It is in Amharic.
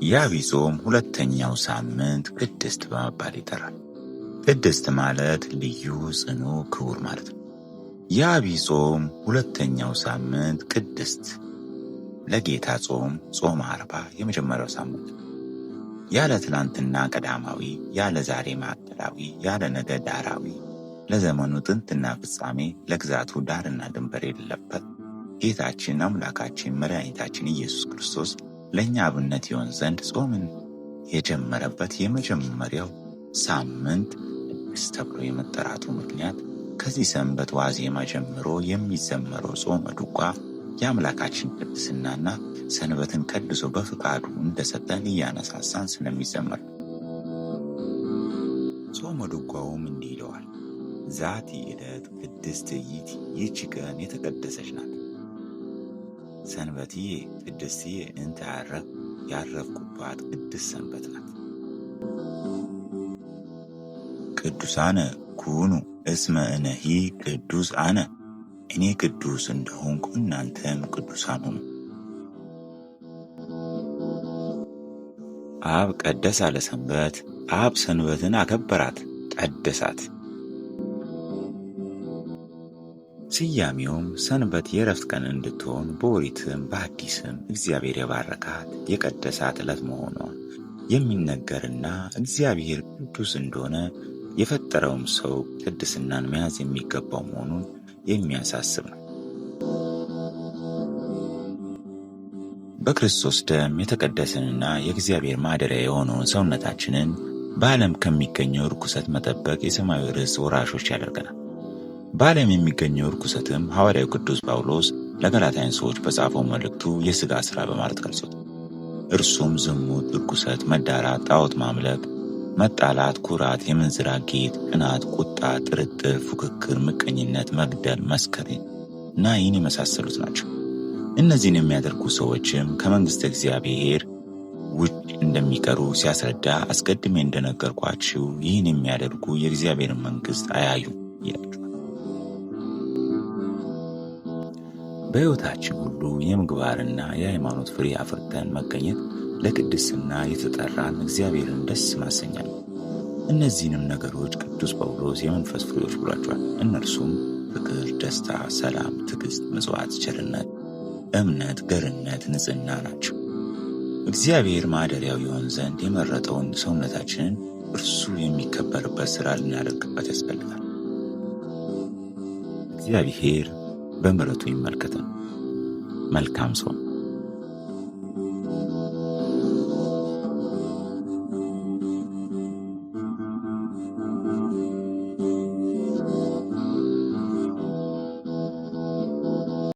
የዐቢይ ጾም ሁለተኛው ሳምንት ቅድስት በመባል ይጠራል። ቅድስት ማለት ልዩ፣ ጽኑ፣ ክቡር ማለት ነው። የዐቢይ ጾም ሁለተኛው ሳምንት ቅድስት ለጌታ ጾም ጾመ ዓርባ የመጀመሪያው ሳምንት ነው። ያለ ትናንትና ቀዳማዊ፣ ያለ ዛሬ ማዕከላዊ፣ ያለ ነገ ዳራዊ፣ ለዘመኑ ጥንትና ፍጻሜ፣ ለግዛቱ ዳርና ድንበር የሌለበት ጌታችን አምላካችን መድኃኒታችን ኢየሱስ ክርስቶስ ለእኛ አብነት ይሆን ዘንድ ጾምን የጀመረበት የመጀመሪያው ሳምንት ቅድስት ተብሎ የመጠራቱ ምክንያት ከዚህ ሰንበት ዋዜማ ጀምሮ የሚዘመረው ጾመ ድጓ የአምላካችን ቅድስናና ሰንበትን ቀድሶ በፍቃዱ እንደሰጠን እያነሳሳን ስለሚዘመር ነው። ጾመ ድጓውም እንዲህ ይለዋል። ዛቲ ዕለት ቅድስት ይእቲ፣ ይህች ቀን የተቀደሰች ናት። ሰንበትዬ ቅድስትዬ እንተ ያረፍኩባት ቅድስት ሰንበት ናት። ቅዱሳነ ኩኑ እስመ እነሂ ቅዱስ አነ፣ እኔ ቅዱስ እንደሆንኩ እናንተም ቅዱሳን ሁኑ። አብ ቀደሳ ለሰንበት፣ አብ ሰንበትን አከበራት ቀደሳት። ስያሜውም ሰንበት የዕረፍት ቀን እንድትሆን በኦሪትም በአዲስም እግዚአብሔር የባረካት የቀደሳት ዕለት መሆኗን የሚነገርና እግዚአብሔር ቅዱስ እንደሆነ የፈጠረውም ሰው ቅድስናን መያዝ የሚገባው መሆኑን የሚያሳስብ ነው። በክርስቶስ ደም የተቀደስንና የእግዚአብሔር ማደሪያ የሆነውን ሰውነታችንን በዓለም ከሚገኘው ርኩሰት መጠበቅ የሰማያዊ ርስት ወራሾች ያደርገናል። በዓለም የሚገኘው ርኩሰትም ሐዋርያው ቅዱስ ጳውሎስ ለገላትያን ሰዎች በጻፈው መልእክቱ የሥጋ ሥራ በማለት ገልጾት፣ እርሱም ዝሙት፣ ርኩሰት፣ መዳራት፣ ጣዖት ማምለክ፣ መጣላት፣ ኩራት፣ የምንዝራ ጌጥ፣ ቅናት፣ ቁጣ፣ ጥርጥር፣ ፉክክር፣ ምቀኝነት፣ መግደል፣ መስከር እና ይህን የመሳሰሉት ናቸው። እነዚህን የሚያደርጉ ሰዎችም ከመንግሥተ እግዚአብሔር ውጭ እንደሚቀሩ ሲያስረዳ አስቀድሜ እንደነገርኳችሁ ይህን የሚያደርጉ የእግዚአብሔርን መንግሥት አያዩም ይላቸዋል። በሕይወታችን ሁሉ የምግባርና የሃይማኖት ፍሬ አፍርተን መገኘት ለቅድስና የተጠራን እግዚአብሔርን ደስ ማሰኛል ነው። እነዚህንም ነገሮች ቅዱስ ጳውሎስ የመንፈስ ፍሬዎች ብሏቸዋል። እነርሱም ፍቅር፣ ደስታ፣ ሰላም፣ ትዕግሥት፣ ምጽዋት፣ ቸርነት፣ እምነት፣ ገርነት፣ ንጽሕና ናቸው። እግዚአብሔር ማደሪያው ይሆን ዘንድ የመረጠውን ሰውነታችንን እርሱ የሚከበርበት ሥራ ልናደርግበት ያስፈልጋል። እግዚአብሔር በምሕረቱ ይመልከተን። መልካም ጾም።